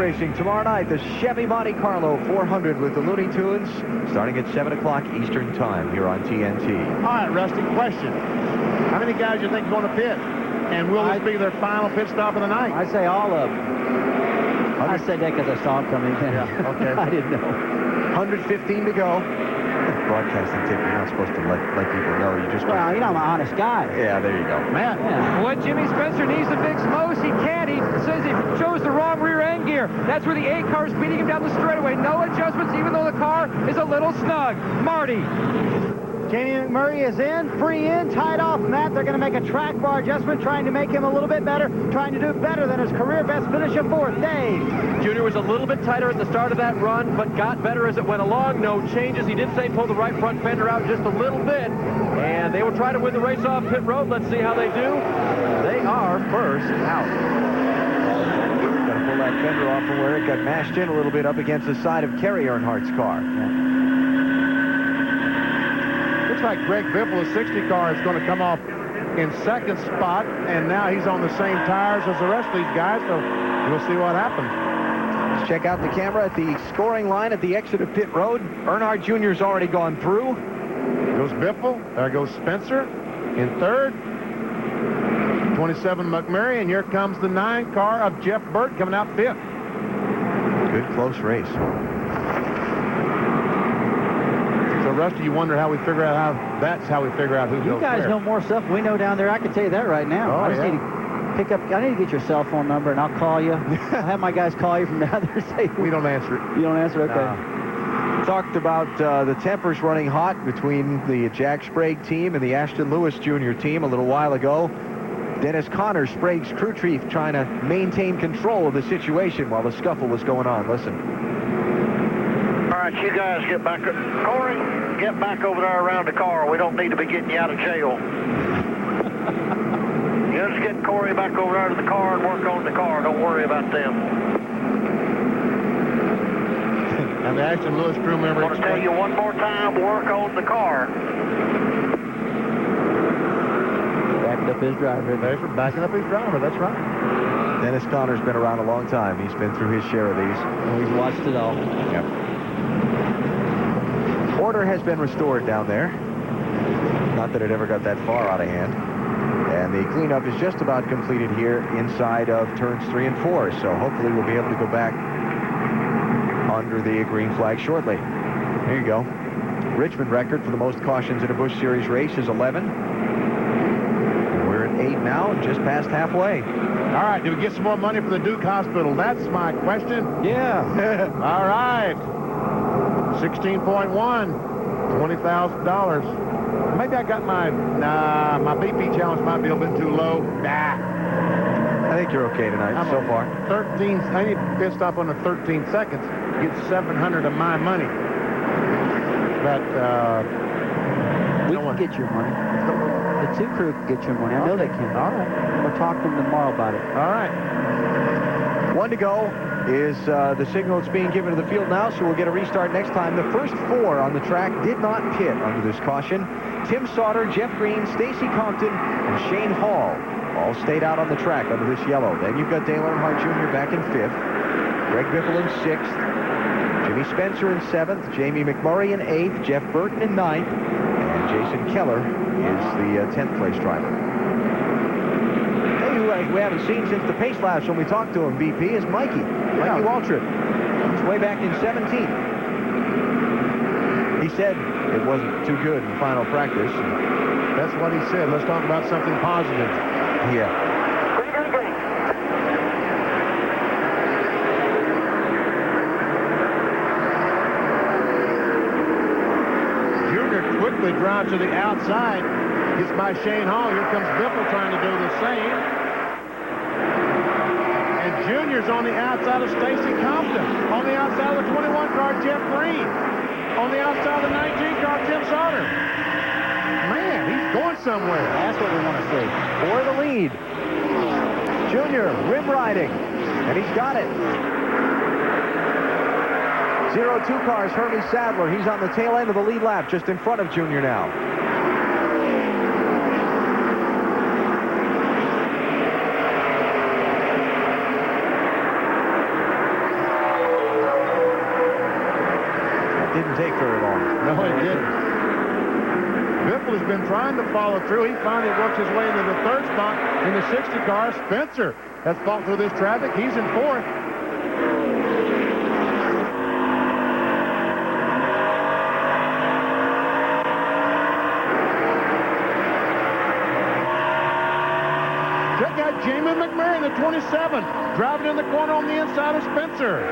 Racing tomorrow night, the Chevy Monte Carlo 400 with the Looney Tunes, starting at 7 o'clock Eastern Time here on TNT. All right, Rusty, question. How many guys do you think are going to pit? And will this be their final pit stop of the night? I say all of them. I said that because I saw him coming in. Yeah, okay. I didn't know. 115 to go. Broadcasting tape, you're not supposed to let people know. You just... Well, you know, I'm an honest guy. Yeah, there you go. Matt. Yeah. What Jimmy Spencer needs to fix most, he can't. He says he chose the wrong rear end gear. That's where the A car is beating him down the straightaway. No adjustments, even though the car is a little snug. Marty. Jamie McMurray is in, free in, tied off Matt. They're going to make a track bar adjustment, trying to make him a little bit better, trying to do better than his career best finish of fourth. Dave. Junior was a little bit tighter at the start of that run, but got better as it went along. No changes. He did say pull the right front fender out just a little bit, and they will try to win the race off pit road. Let's see how they do. They are first out. Got to pull that fender off from where it got mashed in a little bit up against the side of Kerry Earnhardt's car. Yeah. Looks like Greg Biffle, the 60 car, is going to come off in second spot, and now he's on the same tires as the rest of these guys, so we'll see what happens. Let's check out the camera at the scoring line at the exit of pit road. Earnhardt Jr.'s already gone through. Goes Biffle. There goes Spencer in third. 27 McMurray, and here comes the 9 car of Jeff Burt coming out fifth. Good close race. So, Rusty, you wonder how we figure out how that's how we figure out who You goes guys where. know more stuff we know down there. I can tell you that right now. Oh, I just yeah. need to pick up. I need to get your cell phone number, and I'll call you. I'll have my guys call you from down there and say, We don't answer it. you don't answer? Okay. Talked about the tempers running hot between the Jack Sprague team and the Ashton Lewis Jr. team a little while ago. Dennis Connors, Sprague's crew chief, trying to maintain control of the situation while the scuffle was going on. Listen. All right, you guys get back. Corey, get back over there around the car. We don't need to be getting you out of jail. You just get Corey back over there to the car and work on the car. Don't worry about them. And the Ashton Lewis crew member... I want to tell you one more time, work on the car. Backed up his driver. Thanks for backing up his driver. That's right. Dennis Connors been around a long time. He's been through his share of these. Oh, he's watched it all. Yep. Order has been restored down there. Not that it ever got that far out of hand. And the cleanup is just about completed here inside of turns 3 and 4. So hopefully we'll be able to go back under the green flag shortly. There you go. Richmond record for the most cautions in a Busch Series race is 11. We're at 8 now, just past halfway. All right, do we get some more money for the Duke Hospital? That's my question. Yeah. All right. 16.1. $20,000. Maybe I got my BP challenge might be a little bit too low. I think you're okay tonight so far. 13. I need to pit stop under 13 seconds. Get 700 of my money. But We can get your money. The 2 crew can get your money. I know they can. All right. We'll talk to them tomorrow about it. All right. 1 to go is the signal that's being given to the field now, so we'll get a restart next time. The first 4 on the track did not pit under this caution. Tim Sauter, Jeff Green, Stacy Compton, and Shane Hall all stayed out on the track under this yellow. Then you've got Dale Earnhardt Jr. back in 5th, Greg Biffle in 6th, Jimmy Spencer in 7th, Jamie McMurray in 8th, Jeff Burton in 9th, and Jason Keller is the 10th place driver. Hey, who we haven't seen since the pace laps when we talked to him, BP, is Mikey Waltrip. He's way back in 17th. He said it wasn't too good in final practice. That's what he said. Let's talk about something positive. Yeah. Junior quickly drives to the outside. Gets by Shane Hall. Here comes Biffle trying to do the same. And Junior's on the outside of Stacy Compton. On the outside of the 21 car, Jeff Green. On the outside of the 19 car, Tim Sauter. Man, he's going somewhere. That's what we want to see. For the lead. Junior rim riding. And he's got it. 0-2 cars, Hermie Sadler. He's on the tail end of the lead lap, just in front of Junior now. take very long. No, it didn't. Biffle has been trying to follow through. He finally works his way into the third spot in the 60 car. Spencer has fought through this traffic. He's in fourth. Check out Jamie McMurray in the 27, driving in the corner on the inside of Spencer.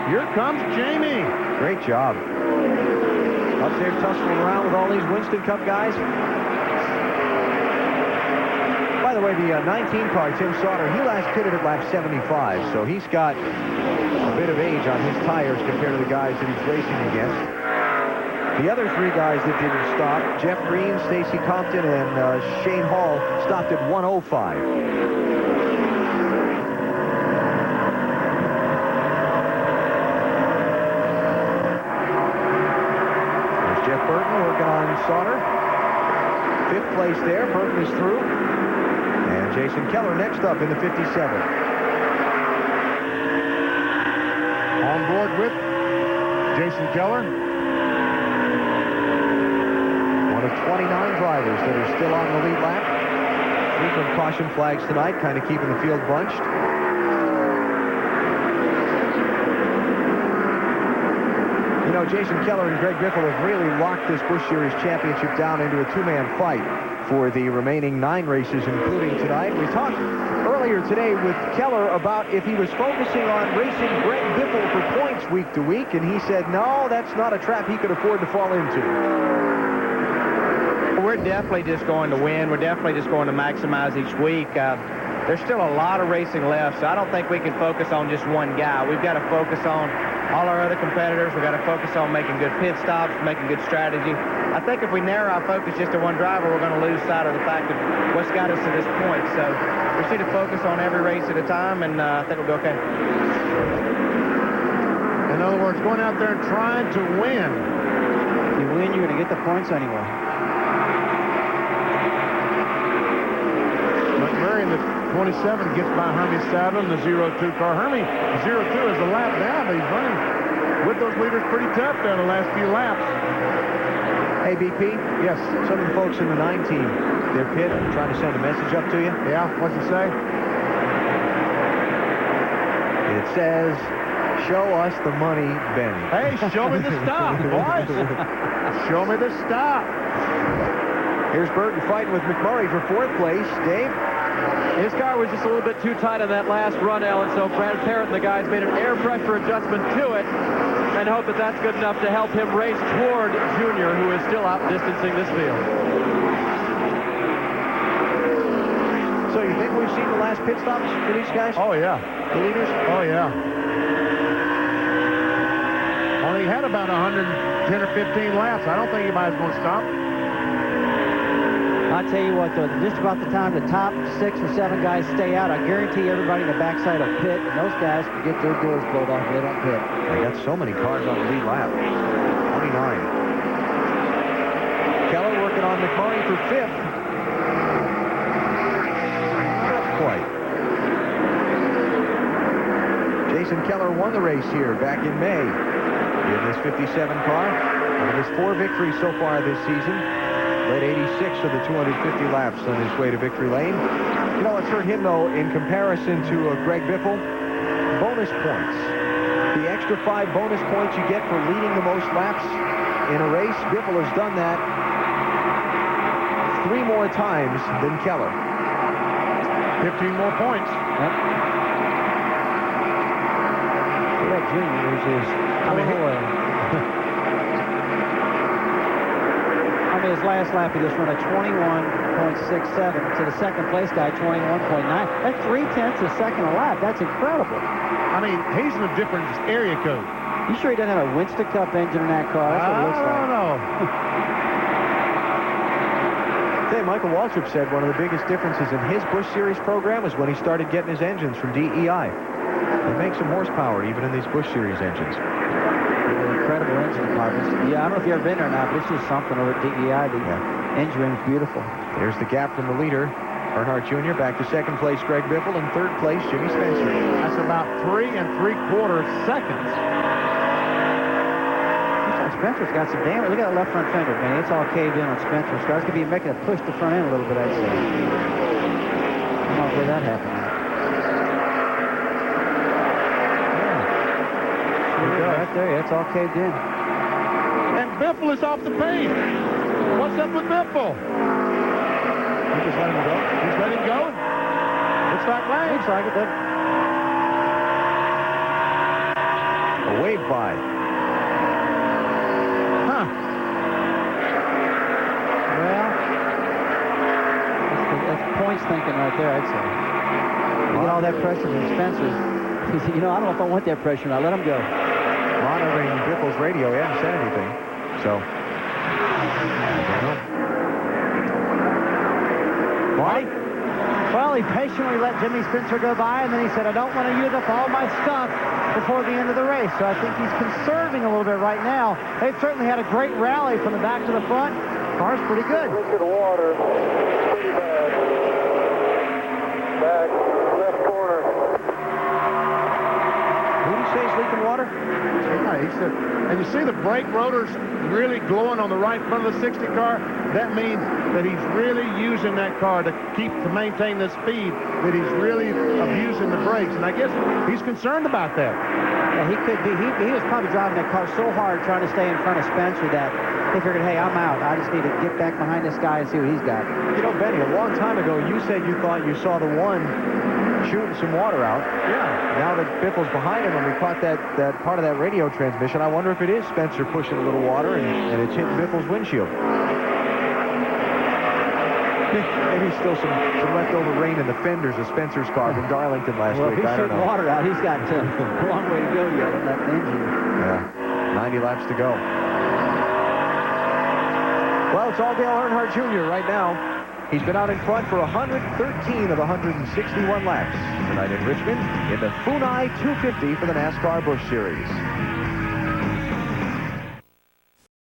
Here comes Jamie. Great job. Up there tussling around with all these Winston Cup guys. By the way, the 19 car, Tim Sauter, he last pitted at lap 75, so he's got a bit of age on his tires compared to the guys that he's racing against. The other three guys that didn't stop, Jeff Green, Stacy Compton, and Shane Hall, stopped at 105. Jeff Burton working on Sauter. Fifth place there. Burton is through. And Jason Keller next up in the 57. On board with Jason Keller. One of 29 drivers that are still on the lead lap. Frequent caution flags tonight, kind of keeping the field bunched. You know, Jason Keller and Greg Biffle have really locked this Busch Series championship down into a two-man fight for the remaining 9 races, including tonight. We talked earlier today with Keller about if he was focusing on racing Greg Biffle for points week to week, and he said, no, that's not a trap he could afford to fall into. We're definitely just going to win. We're definitely just going to maximize each week. There's still a lot of racing left, so I don't think we can focus on just one guy. We've got to focus on all our other competitors. We've got to focus on making good pit stops, making good strategy. I think if we narrow our focus just to one driver, we're going to lose sight of the fact of what's got us to this point. So we just need to focus on every race at a time, and I think we'll be okay. In other words, going out there and trying to win. You win, you're going to get the points anyway. McMurray in the 27 gets by Hermie Saddle in the 02 car. Hermie, 02 is a lap down, but he's running with those leaders pretty tough there the last few laps. Hey, BP? Yes. Some of the folks in the 9 team, they're pit, trying to send a message up to you. Yeah, what's it say? It says, show us the money, Benny. Hey, show me the stop, boys. Show me the stop. Here's Burton fighting with McMurray for 4th place. Dave? His car was just a little bit too tight on that last run, Alan, so Brad Parrott and the guys made an air pressure adjustment to it and hope that that's good enough to help him race toward Junior, who is still outdistancing this field. So you think we've seen the last pit stops for these guys? Oh, yeah. The leaders? Oh, yeah. Only had about 110 or 15 laps. I don't think anybody's going to stop. I'll tell you what, though, just about the time the top 6 or 7 guys stay out, I guarantee everybody in the backside will pit, and those guys can get their doors blown off if they don't pit. They got so many cars on the lead lap. 29. Keller working on McMurray for 5th. Not quite. Jason Keller won the race here back in May in this 57 car. One of his 4 victories so far this season. Led 86 of the 250 laps on his way to victory lane. You know, let's hurt him, though, in comparison to Greg Biffle. Bonus points. The extra 5 bonus points you get for leading the most laps in a race. Biffle has done that 3 more times than Keller. 15 more points. Yep. Yeah, Junior is his... his last lap, he just run a 21.67 to the second place guy, 21.9. That's 0.3 a second a lap. That's incredible. I mean, he's in a different area code. You sure he doesn't have a Winston Cup engine in that car? That's what it looks like. I don't know. Today, Michael Waltrip said one of the biggest differences in his Busch Series program was when he started getting his engines from DEI. It makes some horsepower even in these Busch Series engines. Incredible engine departments. Yeah, I don't know if you've ever been there or not, but it's just something over at DEI. The engine room is beautiful. There's the gap from the leader. Earnhardt Jr. back to second place, Greg Biffle, and third place, Jimmy Spencer. That's about 3 3/4 seconds. Spencer's got some damage. Look at that left front fender, man. It's all caved in on Spencer's car. It's going to be making it push the front end a little bit, I'd say. I don't know where that happened. Right there, yeah, it's all caved in. And Biffle is off the pace. What's up with Biffle? You just let him go. He's letting go. Looks like Lane. Looks like it, doesn't it? A wave by. Well, that's points thinking right there, I'd say. You get all that pressure from Spencer. He said, you know, I don't know if I want that pressure now. Let him go. Monitoring Biffle's radio. He hasn't said anything. So, Marty? Well, he patiently let Jimmy Spencer go by, and then he said, I don't want to use up all my stuff before the end of the race. So I think he's conserving a little bit right now. They've certainly had a great rally from the back to the front. Car's pretty good. Look at the water. Pretty bad. Back, left corner. Who did he say is leaking water? Yeah, he said, and you see the brake rotors really glowing on the right front of the 60 car. That means that he's really using that car to maintain the speed, that he's really abusing the brakes. And I guess he's concerned about that. Yeah, he could be. He was probably driving that car so hard trying to stay in front of Spencer that he figured, hey, I'm out. I just need to get back behind this guy and see what he's got. You know, Benny, a long time ago, you said you thought you saw the one shooting some water out. Yeah. Now that Biffle's behind him and we caught that part of that radio transmission, I wonder if it is Spencer pushing a little water and it's hitting Biffle's windshield. Maybe still some leftover rain in the fenders of Spencer's car from Darlington last Well, week. if he's I don't shooting know. water out, he's got a long way to go yet on that engine. Yeah, 90 laps to go. Well, it's all Dale Earnhardt Jr. right now. He's been out in front for 113 of 161 laps tonight in Richmond in the Funai 250 for the NASCAR Busch Series.